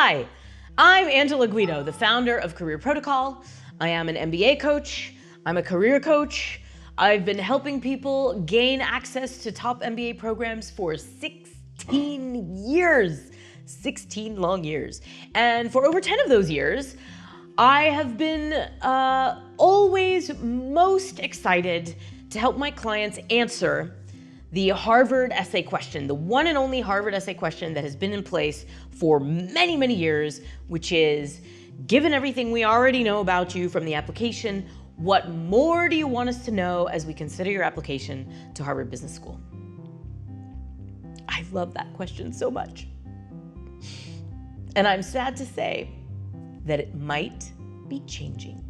Hi, I'm Angela Guido, the founder of MBA Protocol. I am an MBA coach. I'm a career coach. I've been helping people gain access to top MBA programs for 16 years, 16 long years. And for over 10 of those years, I have been always most excited to help my clients answer the Harvard essay question, the one and only Harvard essay question that has been in place for many, many years, which is, given everything we already know about you from the application, what more do you want us to know as we consider your application to Harvard Business School? I love that question so much. And I'm sad to say that it might be changing.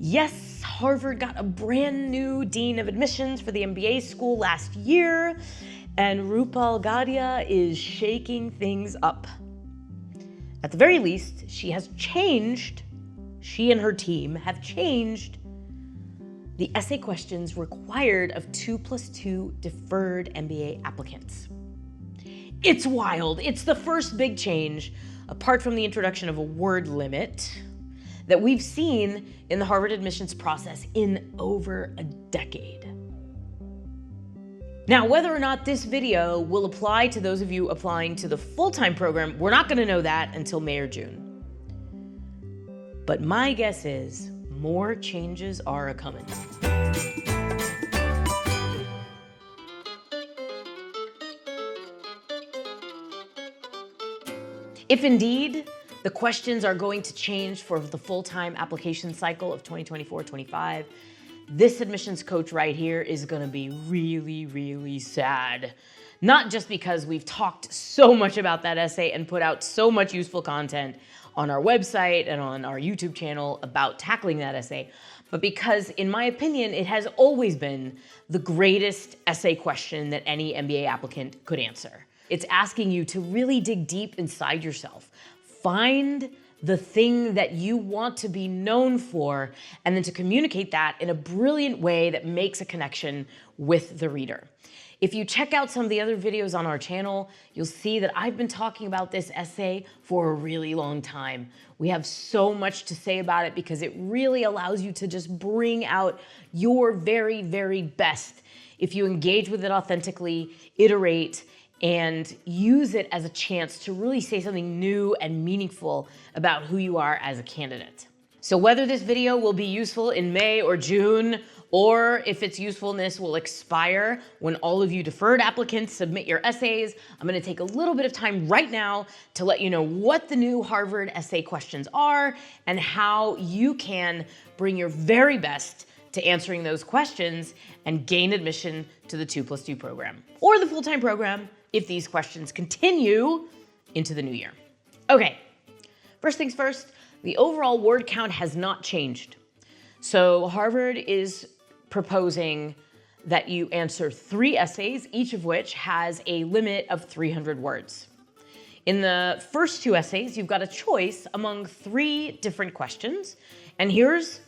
Yes, Harvard got a brand new dean of admissions for the MBA school last year, and Rupal Gadia is shaking things up. At the very least, she and her team have changed the essay questions required of 2+2 deferred MBA applicants. It's wild. It's the first big change, apart from the introduction of a word limit, that we've seen in the Harvard admissions process in over a decade. Now, whether or not this video will apply to those of you applying to the full-time program, we're not gonna know that until May or June. But my guess is more changes are a-coming. If indeed the questions are going to change for the full-time application cycle of 2024-25, this admissions coach right here is gonna be really, really sad. Not just because we've talked so much about that essay and put out so much useful content on our website and on our YouTube channel about tackling that essay, but because, in my opinion, it has always been the greatest essay question that any MBA applicant could answer. It's asking you to really dig deep inside yourself. Find the thing that you want to be known for, and then to communicate that in a brilliant way that makes a connection with the reader. If you check out some of the other videos on our channel, you'll see that I've been talking about this essay for a really long time. We have so much to say about it because it really allows you to just bring out your very, very best if you engage with it authentically, iterate, and use it as a chance to really say something new and meaningful about who you are as a candidate. So whether this video will be useful in May or June, or if its usefulness will expire when all of you deferred applicants submit your essays, I'm gonna take a little bit of time right now to let you know what the new Harvard essay questions are and how you can bring your very best to answering those questions and gain admission to the 2+2 program or the full-time program if these questions continue into the new year. Okay, first things first, the overall word count has not changed. So Harvard is proposing that you answer 3 essays, each of which has a limit of 300 words. In the first 2 essays, you've got a choice among 3 different questions, and here's,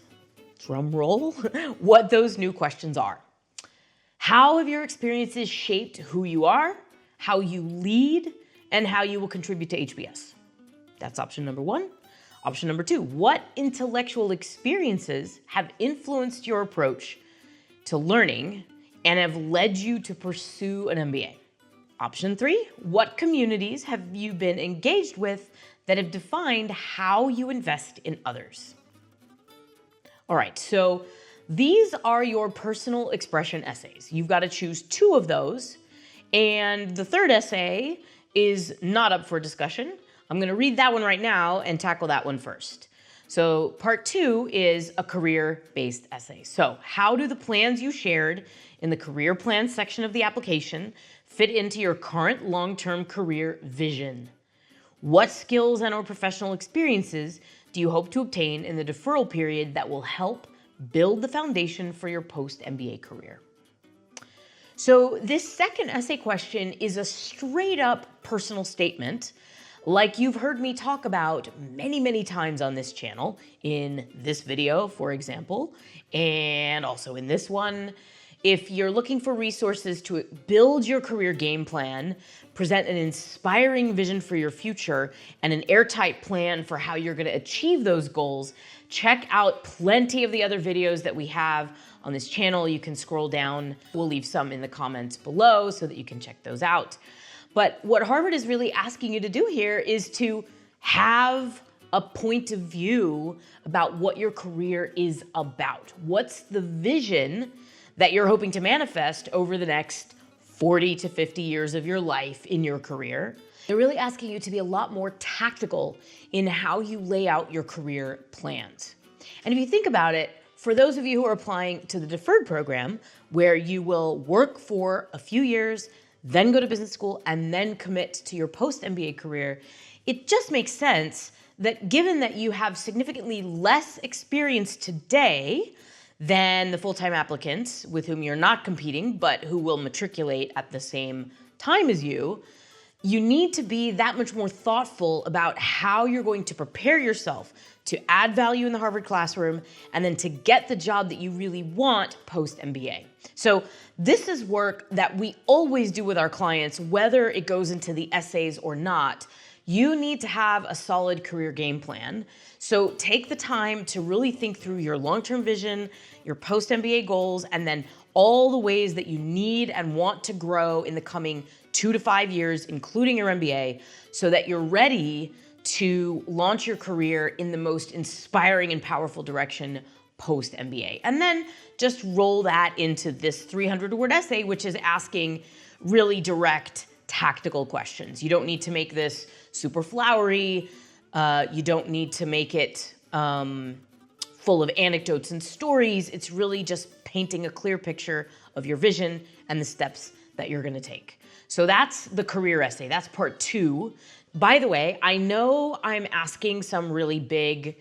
drum roll, what those new questions are. How have your experiences shaped who you are, how you lead, and how you will contribute to HBS? That's option number 1. Option number 2, what intellectual experiences have influenced your approach to learning and have led you to pursue an MBA? Option 3, what communities have you been engaged with that have defined how you invest in others? All right, so these are your personal expression essays. You've got to choose 2 of those, and the third essay is not up for discussion. I'm gonna read that one right now and tackle that one first. So part 2 is a career-based essay. So how do the plans you shared in the career plan section of the application fit into your current long-term career vision? What skills and/or professional experiences do you hope to obtain in the deferral period that will help build the foundation for your post-MBA career? So this second essay question is a straight up personal statement, like you've heard me talk about many, many times on this channel, in this video, for example, and also in this one. If you're looking for resources to build your career game plan, present an inspiring vision for your future, and an airtight plan for how you're going to achieve those goals, check out plenty of the other videos that we have on this channel. You can scroll down. We'll leave some in the comments below so that you can check those out. But what Harvard is really asking you to do here is to have a point of view about what your career is about. What's the vision that you're hoping to manifest over the next 40 to 50 years of your life in your career? They're really asking you to be a lot more tactical in how you lay out your career plans. And if you think about it, for those of you who are applying to the deferred program, where you will work for a few years, then go to business school, and then commit to your post-MBA career, it just makes sense that given that you have significantly less experience today than the full-time applicants with whom you're not competing, but who will matriculate at the same time as you need to be that much more thoughtful about how you're going to prepare yourself to add value in the Harvard classroom and then to get the job that you really want post-MBA. So this is work that we always do with our clients, whether it goes into the essays or not. You need to have a solid career game plan. So take the time to really think through your long-term vision, your post-MBA goals, and then all the ways that you need and want to grow in the coming 2 to 5 years, including your MBA, so that you're ready to launch your career in the most inspiring and powerful direction post-MBA. And then just roll that into this 300-word essay, which is asking really direct, tactical questions. You don't need to make this super flowery. You don't need to make it full of anecdotes and stories. It's really just painting a clear picture of your vision and the steps that you're going to take. So that's the career essay. That's part 2. By the way, I know I'm asking some really big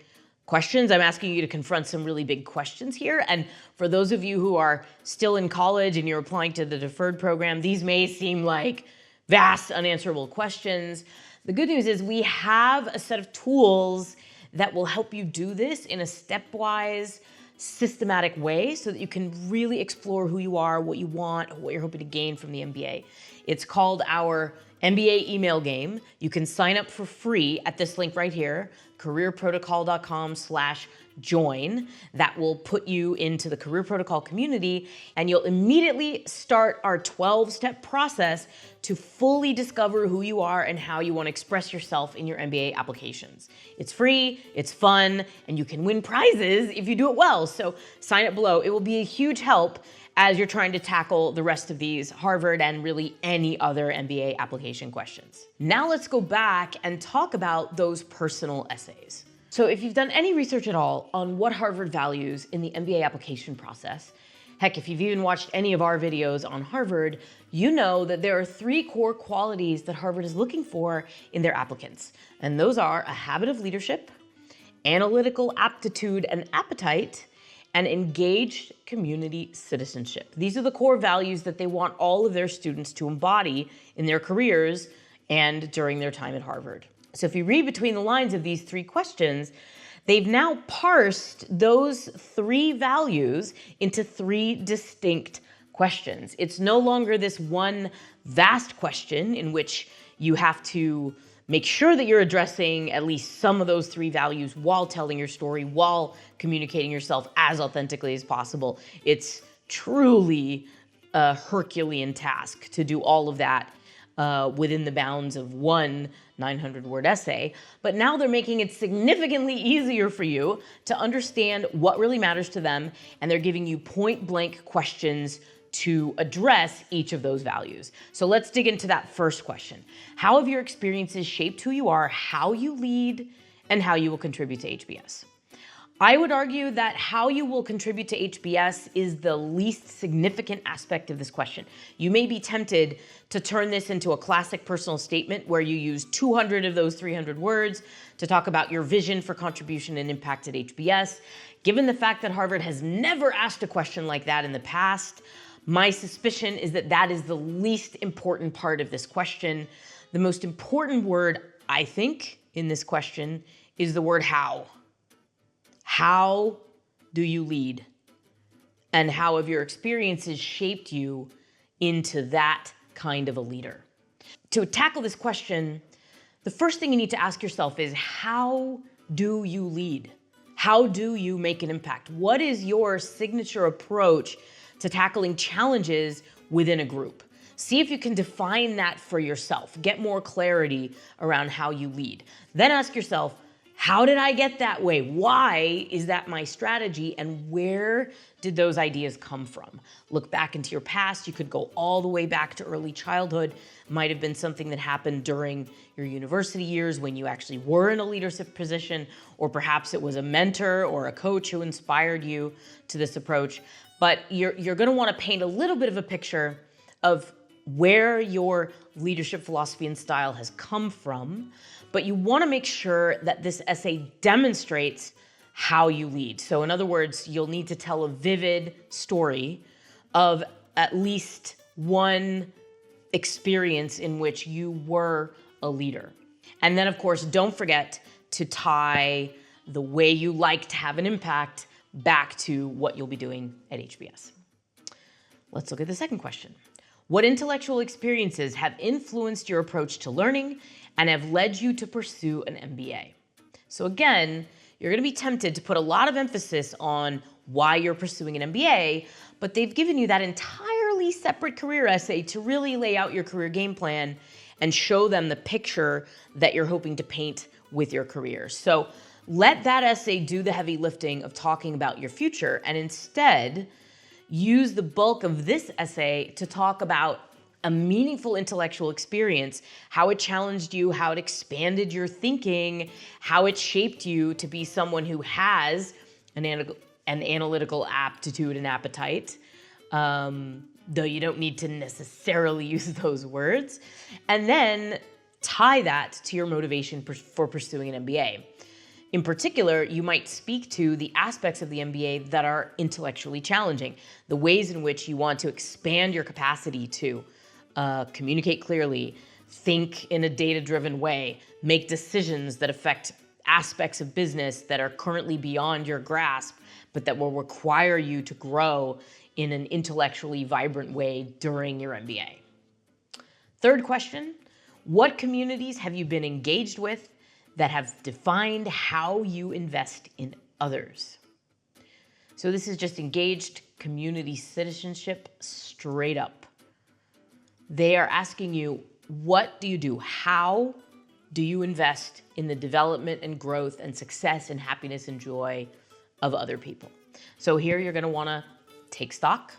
questions. I'm asking you to confront some really big questions here. And for those of you who are still in college and you're applying to the deferred program, these may seem like vast, unanswerable questions. The good news is we have a set of tools that will help you do this in a stepwise, systematic way so that you can really explore who you are, what you want, what you're hoping to gain from the MBA. It's called our MBA email game. You can sign up for free at this link right here, careerprotocol.com/join. That will put you into the Career Protocol community, and you'll immediately start our 12-step process to fully discover who you are and how you want to express yourself in your MBA applications. It's free, it's fun, and you can win prizes if you do it well. So sign up below. It will be a huge help as you're trying to tackle the rest of these Harvard and really any other MBA application questions. Now let's go back and talk about those personal essays. So if you've done any research at all on what Harvard values in the MBA application process, heck, if you've even watched any of our videos on Harvard, you know that there are 3 core qualities that Harvard is looking for in their applicants. And those are a habit of leadership, analytical aptitude and appetite, and engaged community citizenship. These are the core values that they want all of their students to embody in their careers and during their time at Harvard. So if you read between the lines of these 3 questions, they've now parsed those 3 values into 3 distinct questions. It's no longer this one vast question in which you have to make sure that you're addressing at least some of those 3 values while telling your story, while communicating yourself as authentically as possible. It's truly a Herculean task to do all of that within the bounds of one 900-word essay. But now they're making it significantly easier for you to understand what really matters to them, and they're giving you point-blank questions to address each of those values. So let's dig into that first question. How have your experiences shaped who you are, how you lead, and how you will contribute to HBS? I would argue that how you will contribute to HBS is the least significant aspect of this question. You may be tempted to turn this into a classic personal statement where you use 200 of those 300 words to talk about your vision for contribution and impact at HBS. Given the fact that Harvard has never asked a question like that in the past, my suspicion is that that is the least important part of this question. The most important word, I think, in this question is the word how. How do you lead? and how have your experiences shaped you into that kind of a leader? To tackle this question, the first thing you need to ask yourself is, how do you lead? How do you make an impact? What is your signature approach to tackling challenges within a group? See if you can define that for yourself. Get more clarity around how you lead. Then ask yourself, how did I get that way? Why is that my strategy? And where did those ideas come from? Look back into your past. You could go all the way back to early childhood. Might have been something that happened during your university years when you actually were in a leadership position, or perhaps it was a mentor or a coach who inspired you to this approach. But you're going to want to paint a little bit of a picture of where your leadership philosophy and style has come from, but you want to make sure that this essay demonstrates how you lead. So in other words, you'll need to tell a vivid story of at least one experience in which you were a leader. And then of course, don't forget to tie the way you like to have an impact back to what you'll be doing at HBS. Let's look at the second question. What intellectual experiences have influenced your approach to learning and have led you to pursue an MBA? So again, you're going to be tempted to put a lot of emphasis on why you're pursuing an MBA, but they've given you that entirely separate career essay to really lay out your career game plan and show them the picture that you're hoping to paint with your career. So let that essay do the heavy lifting of talking about your future, and instead use the bulk of this essay to talk about a meaningful intellectual experience, how it challenged you, how it expanded your thinking, how it shaped you to be someone who has an analytical aptitude and appetite, though you don't need to necessarily use those words, and then tie that to your motivation for pursuing an MBA. In particular, you might speak to the aspects of the MBA that are intellectually challenging, the ways in which you want to expand your capacity to communicate clearly, think in a data-driven way, make decisions that affect aspects of business that are currently beyond your grasp, but that will require you to grow in an intellectually vibrant way during your MBA. Third question, what communities have you been engaged with that have defined how you invest in others? So this is just engaged community citizenship straight up. They are asking you, what do you do? How do you invest in the development and growth and success and happiness and joy of other people? So here you're gonna wanna take stock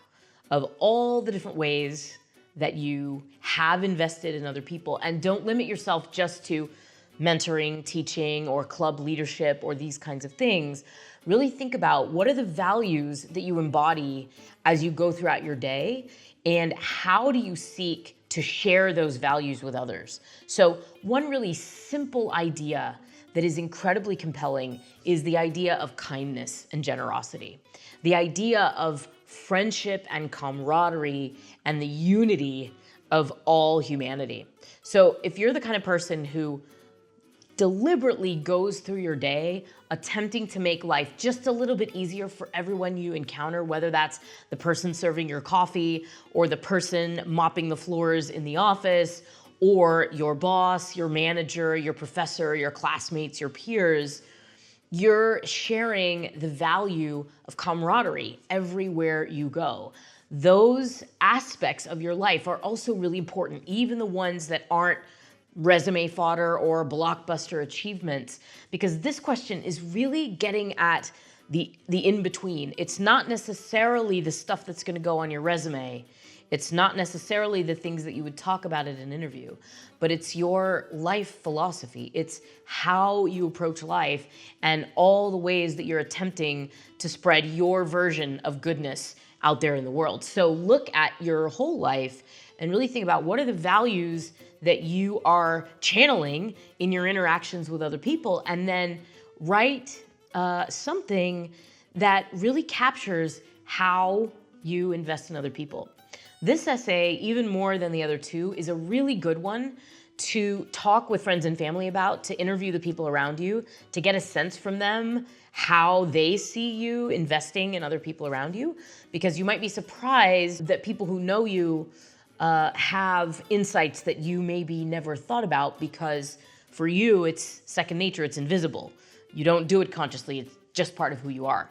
of all the different ways that you have invested in other people, and don't limit yourself just to mentoring, teaching, or club leadership, or these kinds of things. Really think about what are the values that you embody as you go throughout your day, and how do you seek to share those values with others? So one really simple idea that is incredibly compelling is the idea of kindness and generosity. The idea of friendship and camaraderie and the unity of all humanity. So if you're the kind of person who deliberately goes through your day attempting to make life just a little bit easier for everyone you encounter, whether that's the person serving your coffee or the person mopping the floors in the office, or your boss, your manager, your professor, your classmates, your peers, you're sharing the value of camaraderie everywhere you go. Those aspects of your life are also really important, even the ones that aren't resume fodder or blockbuster achievements, because this question is really getting at the in-between. It's not necessarily the stuff that's going to go on your resume. It's not necessarily the things that you would talk about at an interview, but it's your life philosophy. It's how you approach life and all the ways that you're attempting to spread your version of goodness out there in the world. So look at your whole life and really think about what are the values that you are channeling in your interactions with other people, and then write something that really captures how you invest in other people. This essay, even more than the other two, is a really good one to talk with friends and family about, to interview the people around you, to get a sense from them how they see you investing in other people around you, because you might be surprised that people who know you have insights that you maybe never thought about, because for you, it's second nature, it's invisible. You don't do it consciously, it's just part of who you are.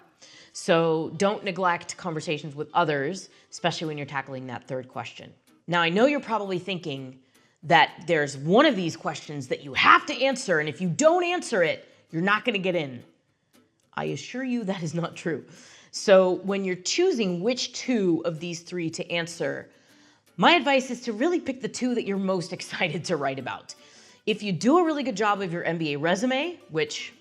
So don't neglect conversations with others, especially when you're tackling that third question. Now, I know you're probably thinking that there's one of these questions that you have to answer, and if you don't answer it, you're not gonna get in. I assure you that is not true. So when you're choosing which two of these three to answer, my advice is to really pick the two that you're most excited to write about. If you do a really good job of your MBA resume, which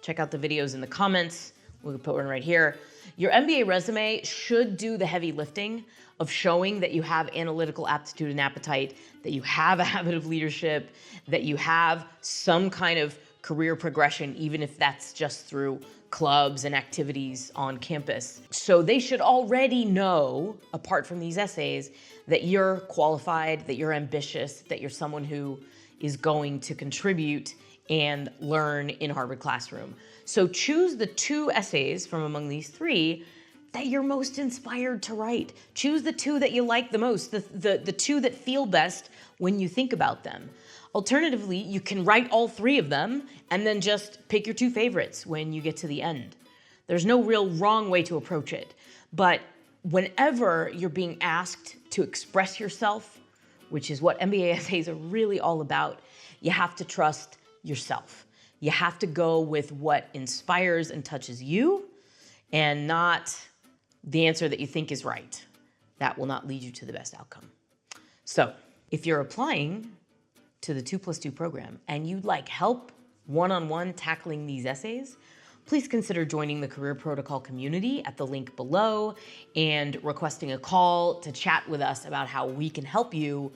check out the videos in the comments, we'll put one right here. Your MBA resume should do the heavy lifting of showing that you have analytical aptitude and appetite, that you have a habit of leadership, that you have some kind of career progression, even if that's just through clubs and activities on campus. So they should already know, apart from these essays, that you're qualified, that you're ambitious, that you're someone who is going to contribute and learn in Harvard classroom. So choose the two essays from among these three that you're most inspired to write. Choose the two that you like the most, the two that feel best when you think about them. Alternatively, you can write all three of them and then just pick your two favorites when you get to the end. There's no real wrong way to approach it, but whenever you're being asked to express yourself, which is what MBA essays are really all about, you have to trust yourself. You have to go with what inspires and touches you and not the answer that you think is right. That will not lead you to the best outcome. So if you're applying to the 2+2 program and you'd like help one-on-one tackling these essays, please consider joining the Career Protocol community at the link below and requesting a call to chat with us about how we can help you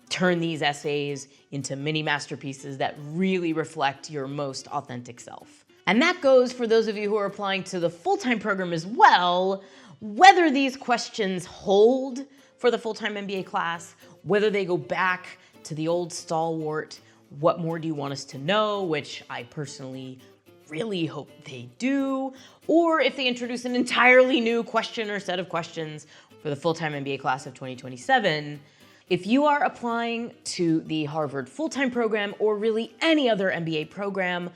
turn these essays into mini masterpieces that really reflect your most authentic self. And that goes for those of you who are applying to the full-time program as well. Whether these questions hold for the full-time MBA class, whether they go back to the old stalwart, what more do you want us to know, which I personally really hope they do, or if they introduce an entirely new question or set of questions for the full-time MBA class of 2027, if you are applying to the Harvard full-time program or really any other MBA program,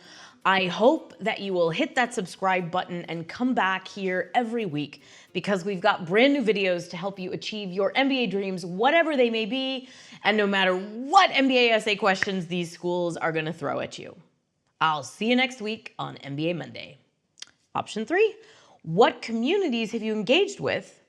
I hope that you will hit that subscribe button and come back here every week, because we've got brand new videos to help you achieve your MBA dreams, whatever they may be, and no matter what MBA essay questions these schools are gonna throw at you. I'll see you next week on MBA Monday. Option 3, what communities have you engaged with